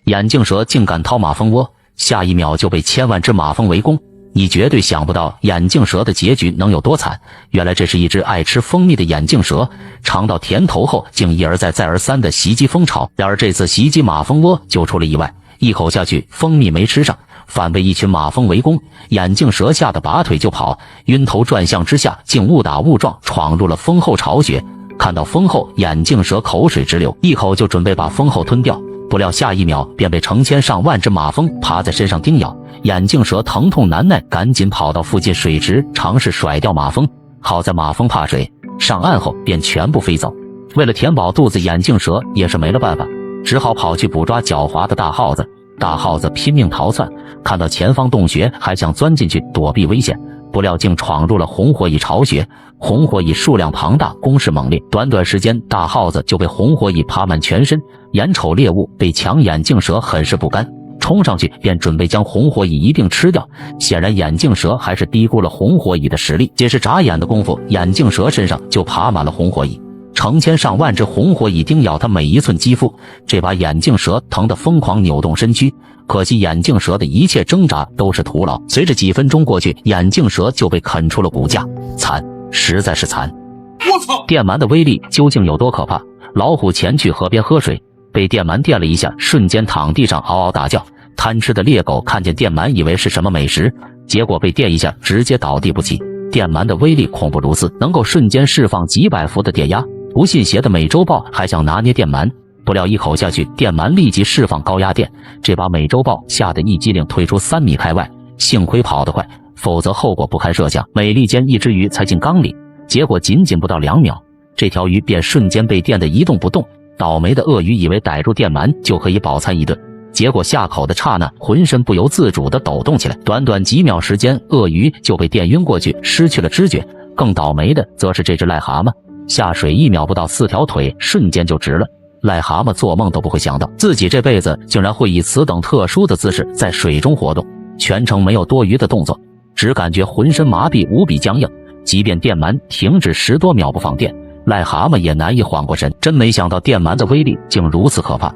眼镜蛇竟敢掏马蜂窝，下一秒就被千万只马蜂围攻。你绝对想不到眼镜蛇的结局能有多惨。原来这是一只爱吃蜂蜜的眼镜蛇，尝到甜头后竟一而再再而三的袭击蜂巢。然而这次袭击马蜂窝就出了意外，一口下去蜂蜜没吃上，反被一群马蜂围攻。眼镜蛇吓得拔腿就跑，晕头转向之下竟误打误撞闯入了蜂后巢穴。看到蜂后，眼镜蛇口水直流，一口就准备把蜂后吞掉，不料下一秒便被成千上万只马蜂爬在身上叮咬。眼镜蛇疼痛难耐，赶紧跑到附近水池尝试甩掉马蜂。好在马蜂怕水，上岸后便全部飞走。为了填饱肚子，眼镜蛇也是没了办法，只好跑去捕抓狡猾的大耗子。大耗子拼命逃窜，看到前方洞穴还想钻进去躲避危险，不料竟闯入了红火蚁巢穴。红火蚁数量庞大，攻势猛烈，短短时间大耗子就被红火蚁爬满全身。眼瞅猎物被抢，眼镜蛇很是不甘，冲上去便准备将红火蚁一并吃掉。显然眼镜蛇还是低估了红火蚁的实力，仅是眨眼的功夫，眼镜蛇身上就爬满了红火蚁，成千上万只红火蚁叮咬它每一寸肌肤，这把眼镜蛇疼得疯狂扭动身躯。可惜眼镜蛇的一切挣扎都是徒劳，随着几分钟过去，眼镜蛇就被啃出了骨架，惨，实在是惨。我操！电鳗的威力究竟有多可怕？老虎前去河边喝水，被电鳗电了一下，瞬间躺地上嗷嗷大叫。贪吃的猎狗看见电鳗以为是什么美食，结果被电一下直接倒地不起。电鳗的威力恐怖如斯，能够瞬间释放几百伏的电压。不信邪的美洲豹还想拿捏电鳗，不料一口下去，电鳗立即释放高压电，这把美洲豹吓得一激灵退出3米开外。幸亏跑得快，否则后果不堪设想。美利坚一只鱼才进缸里，结果仅不到2秒，这条鱼便瞬间被电得一动不动。倒霉的鳄鱼以为逮住电鳗就可以饱餐一顿，结果下口的刹那，浑身不由自主地抖动起来。短短几秒时间，鳄鱼就被电晕过去，失去了知觉。更倒霉的则是这只癞蛤蟆，下水1秒不到，4条腿瞬间就直了。癞蛤蟆做梦都不会想到，自己这辈子竟然会以此等特殊的姿势在水中活动，全程没有多余的动作，只感觉浑身麻痹，无比僵硬。即便电鳗停止10多秒不放电，癞蛤蟆也难以缓过神。真没想到电鳗的威力竟如此可怕。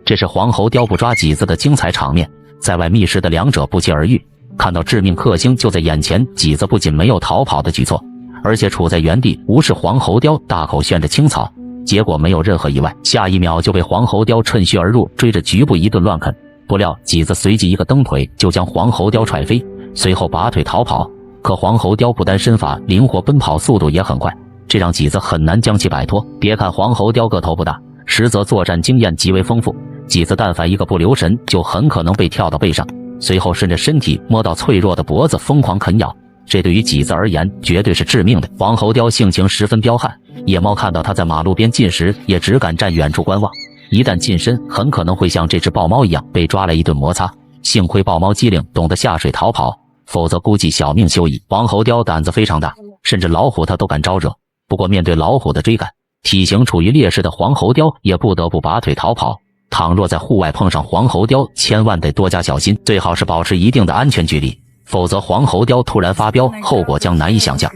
这是黄喉貂捕抓麂子的精彩场面，在外觅食的两者不期而遇，看到致命克星就在眼前，麂子不仅没有逃跑的举措，而且处在原地无视黄喉貂大口炫着青草，结果没有任何意外，下一秒就被黄喉貂趁虚而入，追着局部一顿乱啃。不料麂子随即一个蹬腿就将黄喉貂踹飞，随后拔腿逃跑。可黄喉貂不单身法灵活，奔跑速度也很快，这让麂子很难将其摆脱。别看黄喉貂个头不大，实则作战经验极为丰富，麂子但凡一个不留神，就很可能被跳到背上，随后顺着身体摸到脆弱的脖子疯狂啃咬，这对于麂子而言绝对是致命的。黄喉貂性情十分彪悍，野猫看到它在马路边进食，也只敢站远处观望，一旦近身，很可能会像这只豹猫一样被抓来一顿摩擦。幸亏豹猫机灵，懂得下水逃跑，否则估计小命休矣。黄喉貂胆子非常大，甚至老虎它都敢招惹。不过面对老虎的追赶，体型处于劣势的黄喉貂也不得不拔腿逃跑。倘若在户外碰上黄喉貂，千万得多加小心，最好是保持一定的安全距离，否则黄喉貂突然发飙，后果将难以想象。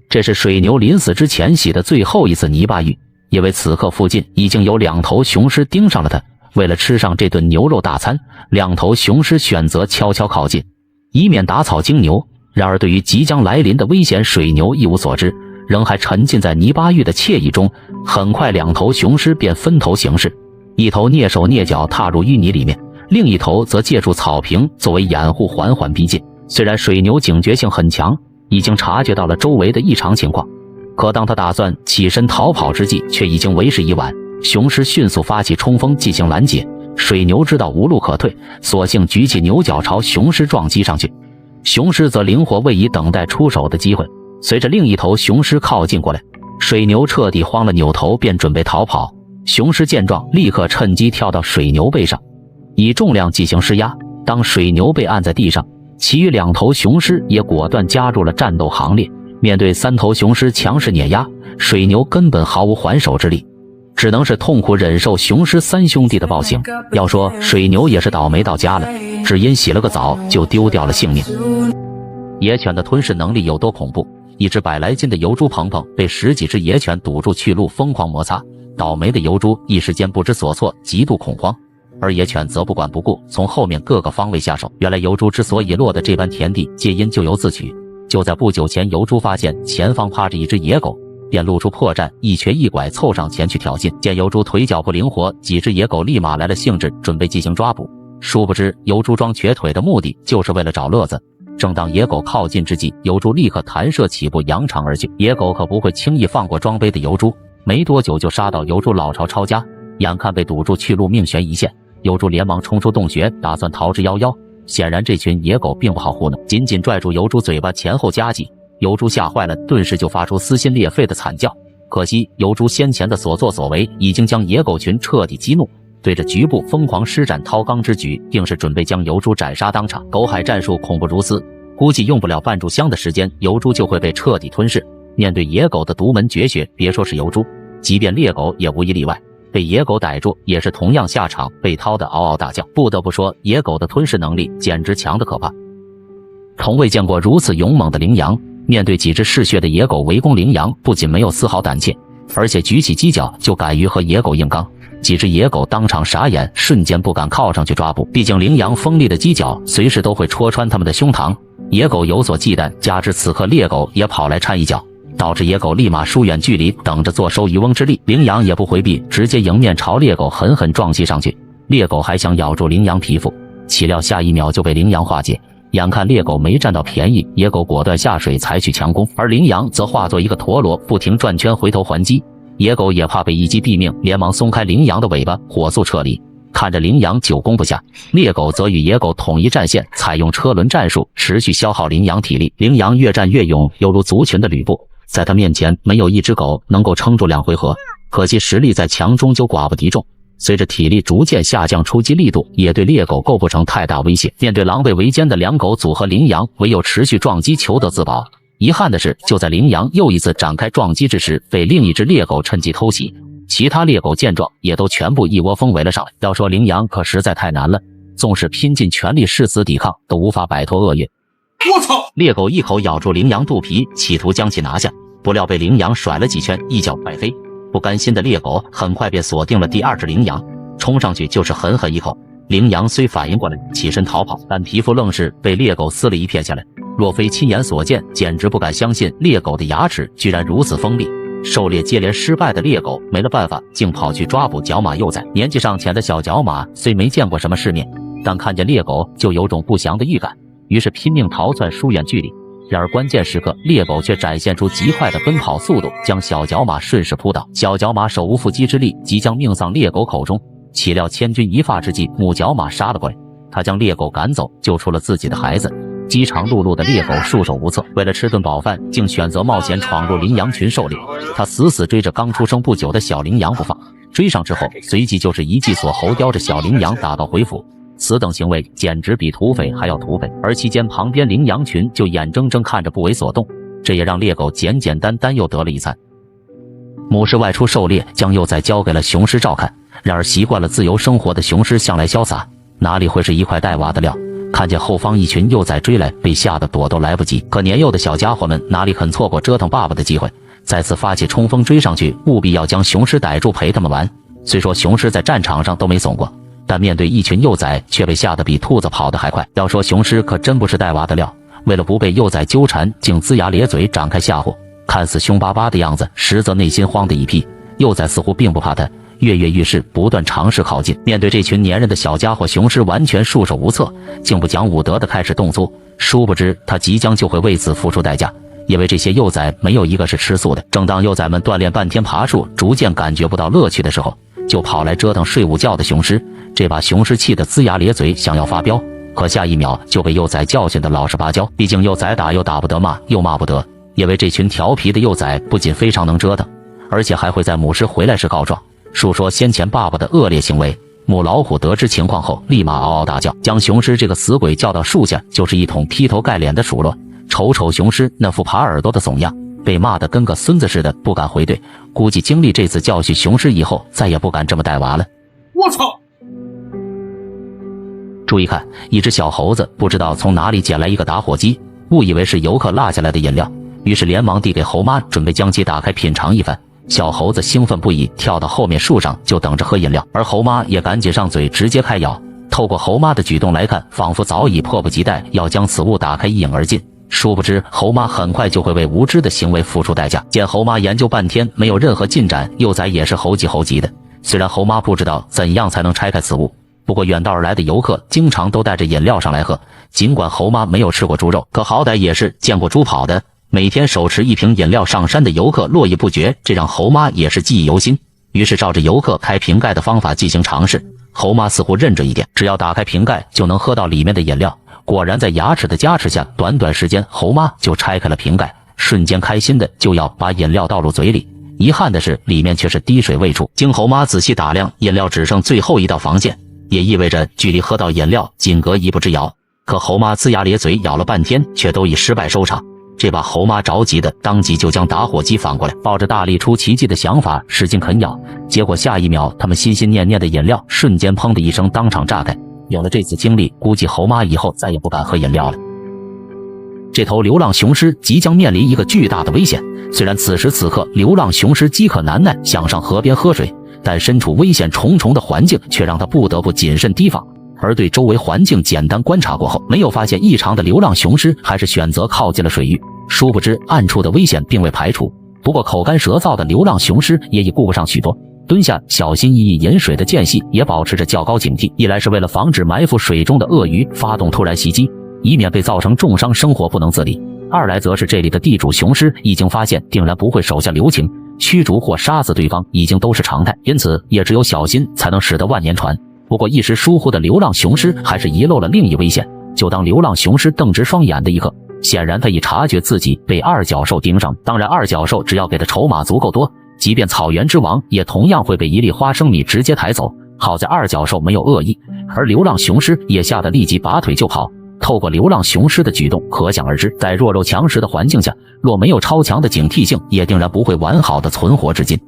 这是水牛临死之前洗的最后一次泥巴浴，因为此刻附近已经有2头雄狮盯上了它。为了吃上这顿牛肉大餐，2头雄狮选择悄悄靠近，以免打草惊牛。然而对于即将来临的危险，水牛一无所知，仍还沉浸在泥巴浴的惬意中。很快2头雄狮便分头行事，一头蹑手蹑脚踏入淤泥里面，另一头则借助草坪作为掩护缓缓逼近。虽然水牛警觉性很强，已经察觉到了周围的异常情况，可当他打算起身逃跑之际，却已经为时已晚。雄狮迅速发起冲锋进行拦截，水牛知道无路可退，索性举起牛角朝雄狮撞击上去。雄狮则灵活位移，等待出手的机会。随着另一头雄狮靠近过来，水牛彻底慌了，扭头便准备逃跑。雄狮见状，立刻趁机跳到水牛背上，以重量进行施压。当水牛被按在地上，其余2头雄狮也果断加入了战斗行列。面对3头雄狮强势碾压，水牛根本毫无还手之力，只能是痛苦忍受雄狮3兄弟的暴行。要说水牛也是倒霉到家了，只因洗了个澡就丢掉了性命。野犬的吞噬能力有多恐怖？一只100来斤的疣猪鹏鹏被10几只野犬堵住去路，疯狂摩擦。倒霉的疣猪一时间不知所措，极度恐慌，而野犬则不管不顾，从后面各个方位下手。原来疣猪之所以落得这般田地，皆因咎由自取。就在不久前，疣猪发现前方趴着一只野狗，便露出破绽，一瘸一拐凑上前去挑衅。见疣猪腿脚不灵活，几只野狗立马来了兴致，准备进行抓捕。殊不知疣猪装瘸腿的目的就是为了找乐子。正当野狗靠近之际，疣猪立刻弹射起步，扬长而去。野狗可不会轻易放过装杯的疣猪，没多久就杀到疣猪老巢抄家。眼看被堵住去路，命悬一线，疣猪连忙冲出洞穴，打算逃之夭夭。显然这群野狗并不好糊弄，紧紧拽住疣猪嘴巴，前后夹击。疣猪吓坏了，顿时就发出撕心裂肺的惨叫。可惜疣猪先前的所作所为已经将野狗群彻底激怒，对着局部疯狂施展掏缸之举，定是准备将疣猪斩杀当场。狗海战术恐怖如斯，估计用不了半炷香的时间，疣猪就会被彻底吞噬。面对野狗的独门绝学，别说是疣猪，即便猎狗也无一例外。被野狗逮住也是同样下场，被掏得嗷嗷大叫。不得不说，野狗的吞噬能力简直强得可怕。从未见过如此勇猛的羚羊，面对几只嗜血的野狗围攻，羚羊不仅没有丝毫胆怯，而且举起犄角就敢于和野狗硬刚。几只野狗当场傻眼，瞬间不敢靠上去抓捕，毕竟羚羊锋利的犄角随时都会戳穿他们的胸膛。野狗有所忌惮，加之此刻猎狗也跑来掺一脚，导致野狗立马疏远距离，等着坐收渔翁之利。羚羊也不回避，直接迎面朝猎狗狠狠撞击上去。猎狗还想咬住羚羊皮肤，岂料下一秒就被羚羊化解。眼看猎狗没占到便宜，野狗果断下水采取强攻，而羚羊则化作一个陀螺，不停转圈回头还击。野狗也怕被一击毙命，连忙松开羚羊的尾巴，火速撤离。看着羚羊久攻不下，猎狗则与野狗统一战线，采用车轮战术，持续消耗羚羊体力。羚羊越战越勇，犹如族群的吕布，在他面前没有一只狗能够撑住2回合。可惜实力再强，终究寡不敌众。随着体力逐渐下降，出击力度也对猎狗构不成太大威胁。面对狼狈为奸的两狗组合，羚羊唯有持续撞击求得自保。遗憾的是，就在羚羊又一次展开撞击之时，被另一只猎狗趁机偷袭。其他猎狗见状，也都全部一窝蜂围了上来。要说羚羊可实在太难了，纵使拼尽全力誓死抵抗，都无法摆脱厄运。我操！猎狗一口咬住羚羊肚皮，企图将其拿下，不料被羚羊甩了几圈，一脚摆飞。不甘心的猎狗很快便锁定了第二只羚羊，冲上去就是狠狠一口。羚羊虽反应过来，起身逃跑，但皮肤愣是被猎狗撕了一片下来。若非亲眼所见，简直不敢相信猎狗的牙齿居然如此锋利。狩猎接连失败的猎狗没了办法，竟跑去抓捕角马幼崽。年纪尚浅的小角马虽没见过什么世面，但看见猎狗就有种不祥的预感，于是拼命逃窜，疏远距离。然而关键时刻，猎狗却展现出极快的奔跑速度，将小角马顺势扑倒。小角马手无缚鸡之力，即将命丧猎狗口中。岂料千钧一发之际，母角马杀了过来，他将猎狗赶走，救出了自己的孩子。饥肠辘辘的猎狗束手无策，为了吃顿饱饭，竟选择冒险闯入羚羊群狩猎。他死死追着刚出生不久的小羚羊不放，追上之后，随即就是一记锁喉，叼着小羚羊打道回府。此等行为简直比土匪还要土匪，而期间旁边羚羊群就眼睁睁看着不为所动，这也让猎狗简简单单又得了一餐。母狮外出狩猎，将幼崽交给了雄狮照看。然而习惯了自由生活的雄狮向来潇洒，哪里会是一块带娃的料？看见后方一群幼崽追来，被吓得躲都来不及。可年幼的小家伙们哪里肯错过折腾爸爸的机会，再次发起冲锋追上去，务必要将雄狮逮住陪他们玩。虽说雄狮在战场上都没怂过，但面对一群幼崽却被吓得比兔子跑得还快。要说雄狮可真不是带娃的料，为了不被幼崽纠缠，竟龇牙咧嘴展开吓唬，看似凶巴巴的样子，实则内心慌的一批。幼崽似乎并不怕他，跃跃欲试，不断尝试靠近。面对这群粘人的小家伙，雄狮完全束手无策，竟不讲武德的开始动粗。殊不知他即将就会为此付出代价，因为这些幼崽没有一个是吃素的。正当幼崽们锻炼半天爬树，逐渐感觉不到乐趣的时候，就跑来折腾睡午觉的雄狮。这把雄狮气得龇牙咧嘴，想要发飙，可下一秒就被幼崽教训得老实巴交。毕竟幼崽打又打不得，骂又骂不得，因为这群调皮的幼崽不仅非常能折腾，而且还会在母狮回来时告状，述说先前爸爸的恶劣行为。母老虎得知情况后，立马嗷嗷大叫，将雄狮这个死鬼叫到树下，就是一通劈头盖脸的数落。瞅瞅雄狮那副耙耳朵的怂样，被骂得跟个孙子似的，不敢回怼。估计经历这次教训雄狮以后，再也不敢这么带娃了。我操！注意看，一只小猴子不知道从哪里捡来一个打火机，误以为是游客落下来的饮料，于是连忙递给猴妈，准备将其打开品尝一番。小猴子兴奋不已，跳到后面树上就等着喝饮料，而猴妈也赶紧上嘴直接开咬。透过猴妈的举动来看，仿佛早已迫不及待要将此物打开一饮而尽。殊不知猴妈很快就会为无知的行为付出代价。见猴妈研究半天没有任何进展，幼崽也是猴急的。虽然猴妈不知道怎样才能拆开此物，不过远道而来的游客经常都带着饮料上来喝，尽管猴妈没有吃过猪肉，可好歹也是见过猪跑的。每天手持一瓶饮料上山的游客络绎不绝，这让猴妈也是记忆犹新。于是照着游客开瓶盖的方法进行尝试，猴妈似乎认这一点，只要打开瓶盖就能喝到里面的饮料。果然在牙齿的加持下，短短时间猴妈就拆开了瓶盖，瞬间开心的就要把饮料倒入嘴里。遗憾的是里面却是滴水未出。经猴妈仔细打量，饮料只剩最后一道防线，也意味着距离喝到饮料仅隔一步之遥。可猴妈龇牙咧嘴咬了半天，却都以失败收场。这把猴妈着急的当即就将打火机反过来，抱着大力出奇迹的想法使劲啃咬，结果下一秒他们心心念念的饮料瞬间砰的一声当场炸开。有了这次经历，估计猴妈以后再也不敢喝饮料了。这头流浪雄狮即将面临一个巨大的危险，虽然此时此刻流浪雄狮饥渴难耐，想上河边喝水，但身处危险重重的环境却让他不得不谨慎提防。而对周围环境简单观察过后，没有发现异常的流浪雄狮还是选择靠近了水域。殊不知暗处的危险并未排除，不过口干舌燥的流浪雄狮也已顾不上许多，蹲下小心翼翼饮水的间隙也保持着较高警惕。一来是为了防止埋伏水中的鳄鱼发动突然袭击，以免被造成重伤生活不能自理；二来则是这里的地主雄狮已经发现定然不会手下留情，驱逐或杀死对方已经都是常态，因此也只有小心才能使得万年船。不过一时疏忽的流浪雄狮还是遗漏了另一危险。就当流浪雄狮瞪直双眼的一刻，显然他已察觉自己被二角兽盯上。当然二角兽只要给的筹码足够多，即便草原之王也同样会被一粒花生米直接抬走。好在二角兽没有恶意，而流浪雄狮也吓得立即拔腿就跑。透过流浪雄狮的举动可想而知，在弱肉强食的环境下，若没有超强的警惕性，也定然不会完好的存活至今。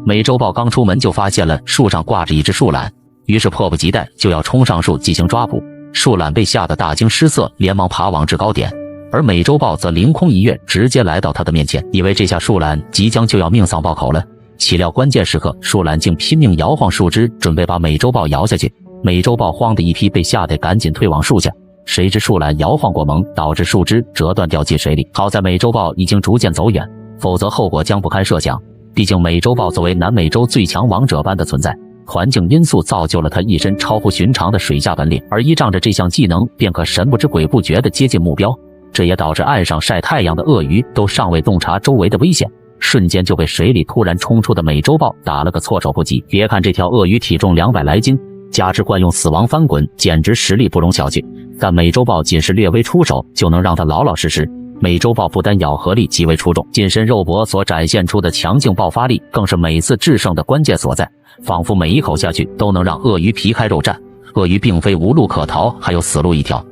美洲豹刚出门就发现了树上挂着一只树懒，于是迫不及待就要冲上树进行抓捕。树懒被吓得大惊失色，连忙爬往制高点，而美洲豹则凌空一跃，直接来到他的面前，以为这下树懒即将就要命丧爆口了。岂料关键时刻，树懒竟拼命摇晃树枝，准备把美洲豹摇下去。美洲豹慌的一批，被吓得赶紧退往树下。谁知树懒摇晃过猛，导致树枝折断掉进水里。好在美洲豹已经逐渐走远，否则后果将不堪设想。毕竟美洲豹作为南美洲最强王者般的存在，环境因素造就了他一身超乎寻常的水下本领，而依仗着这项技能，便可神不知鬼不觉地接近目标。这也导致岸上晒太阳的鳄鱼都尚未洞察周围的危险，瞬间就被水里突然冲出的美洲豹打了个措手不及。别看这条鳄鱼体重200来斤，加之惯用死亡翻滚，简直实力不容小觑，但美洲豹仅是略微出手就能让他老老实实。美洲豹不单咬合力极为出众，近身肉搏所展现出的强劲爆发力更是每次制胜的关键所在，仿佛每一口下去都能让鳄鱼皮开肉绽。鳄鱼并非无路可逃，还有死路一条。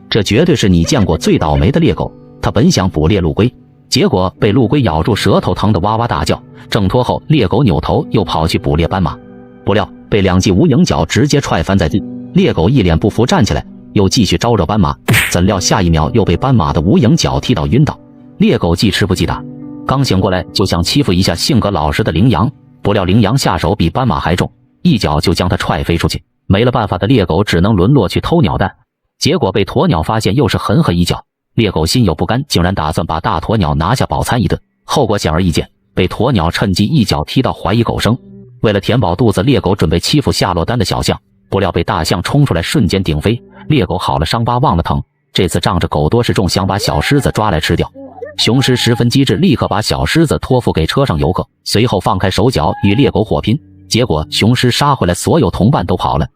这绝对是你见过最倒霉的猎狗，它本想捕猎陆龟，结果被陆龟咬住舌头，疼得哇哇大叫。挣脱后，猎狗扭头又跑去捕猎斑马，不料被2记无影脚直接踹翻在地。猎狗一脸不服站起来，又继续招惹斑马，怎料下一秒又被斑马的无影脚踢到晕倒。猎狗既吃不记打，刚醒过来就想欺负一下性格老实的羚羊，不料羚羊下手比斑马还重，一脚就将它踹飞出去。没了办法的猎狗只能沦落去偷鸟蛋，结果被鸵鸟发现，又是狠狠一脚。猎狗心有不甘，竟然打算把大鸵鸟拿下饱餐一顿，后果显而易见，被鸵鸟趁机一脚踢到怀疑狗生。为了填饱肚子，猎狗准备欺负夏洛丹的小象，不料被大象冲出来瞬间顶飞。猎狗好了伤疤忘了疼，这次仗着狗多势众，想把小狮子抓来吃掉。雄狮十分机智，立刻把小狮子托付给车上游客，随后放开手脚与猎狗火拼，结果雄狮杀回来，所有同伴都跑了，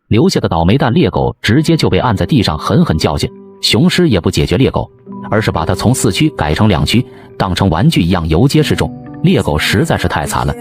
留下的倒霉蛋猎狗直接就被按在地上狠狠教训。雄狮也不解决猎狗，而是把它从4区改成2区，当成玩具一样游街示众。猎狗实在是太惨了，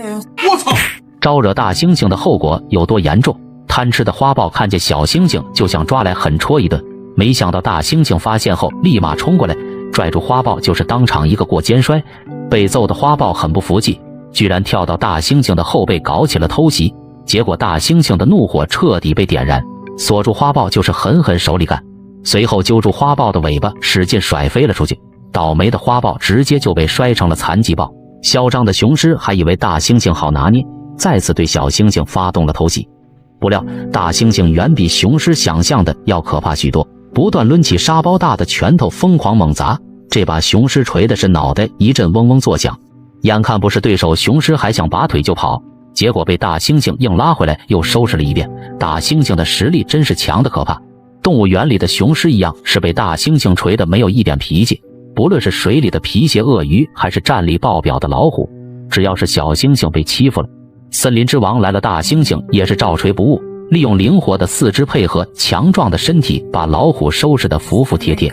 我操！招惹大猩猩的后果有多严重？贪吃的花豹看见小猩猩就想抓来狠戳一顿，没想到大猩猩发现后立马冲过来，拽住花豹就是当场一个过肩摔。被揍的花豹很不服气，居然跳到大猩猩的后背搞起了偷袭，结果大猩猩的怒火彻底被点燃，锁住花豹就是狠狠手里干，随后揪住花豹的尾巴使劲甩飞了出去。倒霉的花豹直接就被摔成了残疾豹，嚣张的雄狮还以为大猩猩好拿捏，再次对小猩猩发动了偷袭。不料大猩猩远比雄狮想象的要可怕许多，不断抡起沙包大的拳头疯狂猛砸，这把雄狮锤的是脑袋一阵嗡嗡作响。眼看不是对手，雄狮还想拔腿就跑，结果被大猩猩硬拉回来，又收拾了一遍。大猩猩的实力真是强的可怕，动物园里的雄狮一样是被大猩猩锤的没有一点脾气，不论是水里的皮鞋鳄鱼还是战力爆表的老虎，只要是小猩猩被欺负了，森林之王来了，大猩猩也是照锤不误，利用灵活的四肢配合强壮的身体，把老虎收拾得服服帖帖。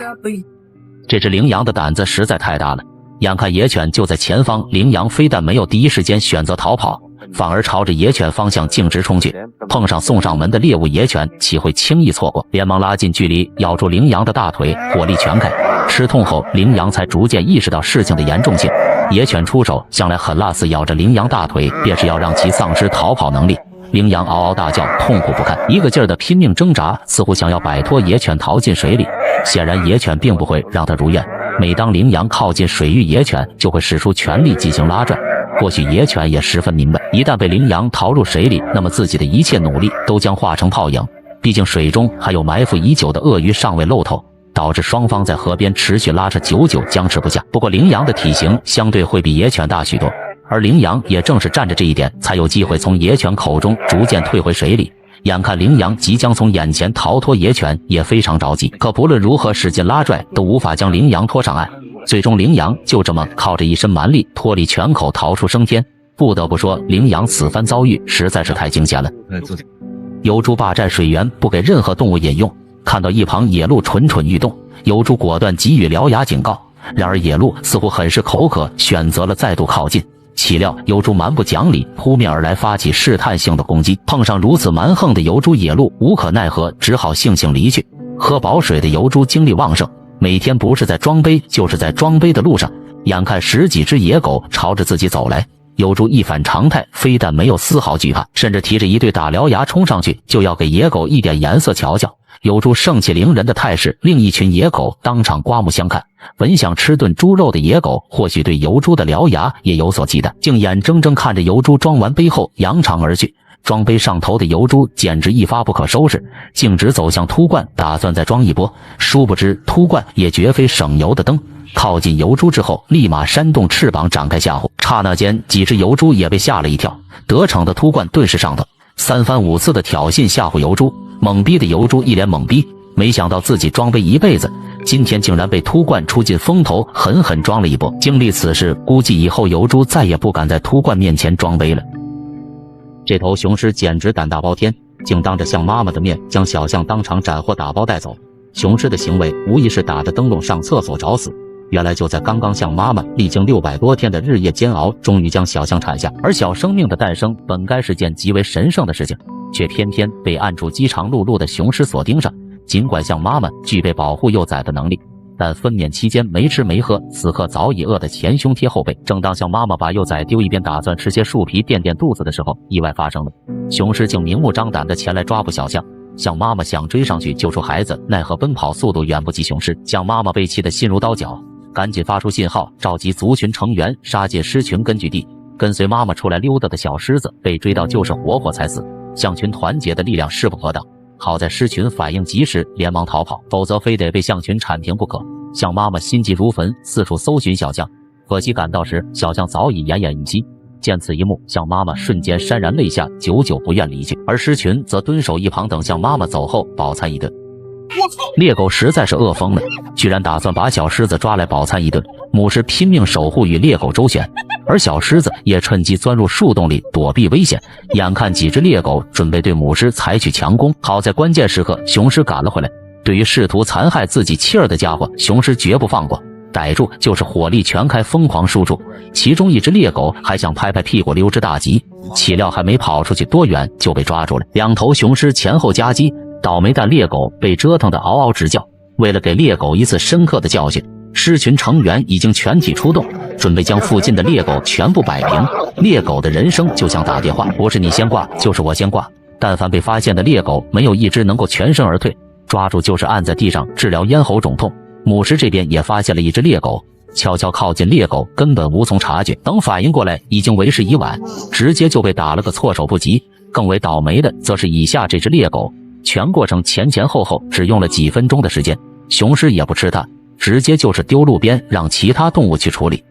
这只羚羊的胆子实在太大了，眼看野犬就在前方，羚羊非但没有第一时间选择逃跑，反而朝着野犬方向径直冲去。碰上送上门的猎物，野犬岂会轻易错过，连忙拉近距离，咬住羚羊的大腿，火力全开。吃痛后，羚羊才逐渐意识到事情的严重性。野犬出手向来狠辣，似咬着羚羊大腿，便是要让其丧失逃跑能力。羚羊嗷嗷大叫，痛苦不堪，一个劲儿的拼命挣扎，似乎想要摆脱野犬逃进水里。显然野犬并不会让他如愿，每当羚羊靠近水域，野犬就会使出全力进行拉拽。或许野犬也十分明白，一旦被羚羊逃入水里，那么自己的一切努力都将化成泡影。毕竟水中还有埋伏已久的鳄鱼尚未露头，导致双方在河边持续拉扯，久久僵持不下。不过羚羊的体型相对会比野犬大许多，而羚羊也正是占着这一点，才有机会从野犬口中逐渐退回水里。眼看羚羊即将从眼前逃脱，野犬也非常着急，可不论如何使劲拉拽，都无法将羚羊拖上岸。最终羚羊就这么靠着一身蛮力脱离犬口，逃出升天。不得不说，羚羊此番遭遇实在是太惊险了。疣猪霸占水源，不给任何动物饮用。看到一旁野鹿蠢蠢欲动，疣猪果断给予獠牙警告。然而野鹿似乎很是口渴，选择了再度靠近。岂料疣猪蛮不讲理，扑面而来，发起试探性的攻击。碰上如此蛮横的疣猪，野鹿无可奈何，只好悻悻离去。喝饱水的疣猪精力旺盛，每天不是在装杯就是在装杯的路上。眼看十几只野狗朝着自己走来，疣猪一反常态，非但没有丝毫惧怕，甚至提着一对大獠牙冲上去，就要给野狗一点颜色瞧瞧。疣猪盛气凌人的态势，令一群野狗当场刮目相看。本想吃顿猪肉的野狗，或许对疣猪的獠牙也有所忌惮，竟眼睁睁看着疣猪装完杯后扬长而去。装杯上头的疣猪简直一发不可收拾，径直走向秃鹳，打算再装一波。殊不知秃鹳也绝非省油的灯，靠近疣猪之后，立马扇动翅膀展开吓唬。刹那间，几只疣猪也被吓了一跳。得逞的秃鹳顿时上头，三番五次的挑衅吓唬疣猪。懵逼的疣猪一脸懵逼，没想到自己装杯一辈子，今天竟然被秃鹳出尽风头，狠狠装了一波。经历此事，估计以后疣猪再也不敢在秃鹳面前装杯了。这头雄狮简直胆大包天，竟当着象妈妈的面将小象当场斩获打包带走。雄狮的行为无疑是打着灯笼上厕所找死。原来就在刚刚，象妈妈历经600多天的日夜煎熬，终于将小象产下。而小生命的诞生本该是件极为神圣的事情，却偏偏被暗处饥肠辘辘的雄狮所盯上。尽管象妈妈具备保护幼崽的能力，但分娩期间没吃没喝，此刻早已饿得前胸贴后背。正当象妈妈把幼崽丢一边，打算吃些树皮垫垫肚子的时候，意外发生了。雄狮竟明目张胆地前来抓捕小象。象妈妈想追上去救出孩子，奈何奔跑速度远不及雄狮。象妈妈被气得心如刀绞，赶紧发出信号，召集族群成员杀进狮群根据地。跟随妈妈出来溜达的小狮子被追到就是活活才死。象群团结的力量势不可挡，好在狮群反应及时，连忙逃跑，否则非得被象群铲平不可。象妈妈心急如焚，四处搜寻小象，可惜赶到时，小象早已奄奄一息。见此一幕，象妈妈瞬间潸然泪下，久久不愿离去，而狮群则蹲守一旁，等象妈妈走后饱餐一顿。猎狗实在是饿疯了，居然打算把小狮子抓来饱餐一顿。母狮拼命守护与猎狗周旋，而小狮子也趁机钻入树洞里躲避危险。眼看几只猎狗准备对母狮采取强攻，好在关键时刻雄狮赶了回来。对于试图残害自己妻儿的家伙，雄狮绝不放过，逮住就是火力全开，疯狂输出。其中一只猎狗还想拍拍屁股溜之大吉，岂料还没跑出去多远就被抓住了。两头雄狮前后夹击，倒霉蛋猎狗被折腾得嗷嗷直叫。为了给猎狗一次深刻的教训，狮群成员已经全体出动，准备将附近的猎狗全部摆平。猎狗的人生就像打电话，不是你先挂就是我先挂，但凡被发现的猎狗没有一只能够全身而退，抓住就是按在地上治疗咽喉肿痛。母狮这边也发现了一只猎狗，悄悄靠近猎狗，根本无从察觉。等反应过来，已经为时已晚，直接就被打了个措手不及。更为倒霉的则是以下这只猎狗，全过程前后只用了几分钟的时间，雄狮也不吃它，直接就是丢路边，让其他动物去处理。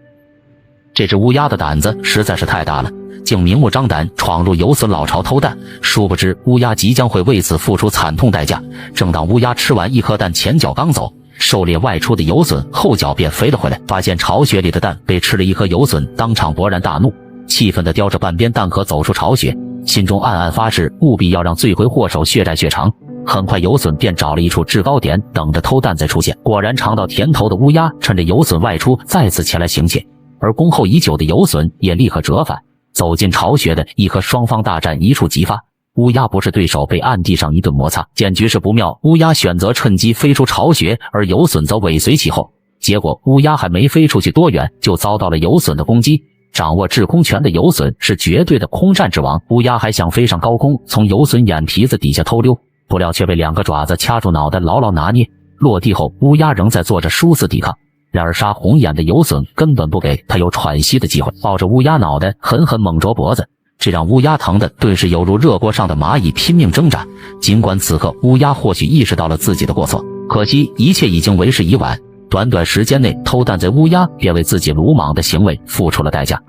这只乌鸦的胆子实在是太大了，竟明目张胆闯入游隼老巢偷蛋，殊不知乌鸦即将会为此付出惨痛代价。正当乌鸦吃完一颗蛋，前脚刚走，狩猎外出的游隼后脚便飞了回来，发现巢穴里的蛋被吃了一颗，游隼当场勃然大怒，气愤地叼着半边蛋壳走出巢穴，心中暗暗发誓务必要让罪魁祸首血债血偿。很快游隼便找了一处制高点，等着偷蛋再出现。果然尝到甜头的乌鸦趁着游隼外出再次前来行窃，而恭候已久的游隼也立刻折返，走进巢穴的一颗，双方大战一触即发。乌鸦不是对手，被暗地上一顿摩擦，见局势不妙，乌鸦选择趁机飞出巢穴，而游隼则尾随其后。结果乌鸦还没飞出去多远，就遭到了游隼的攻击。掌握制空权的游隼是绝对的空战之王，乌鸦还想飞上高空，从游隼眼皮子底下偷溜，不料却被两个爪子掐住脑袋，牢牢拿捏。落地后，乌鸦仍在做着殊死抵抗。然而杀红眼的游隼根本不给他有喘息的机会，抱着乌鸦脑袋狠狠猛啄脖子，这让乌鸦疼得顿时犹如热锅上的蚂蚁，拼命挣扎。尽管此刻乌鸦或许意识到了自己的过错，可惜一切已经为时已晚。短短时间内，偷蛋贼乌鸦便为自己鲁莽的行为付出了代价。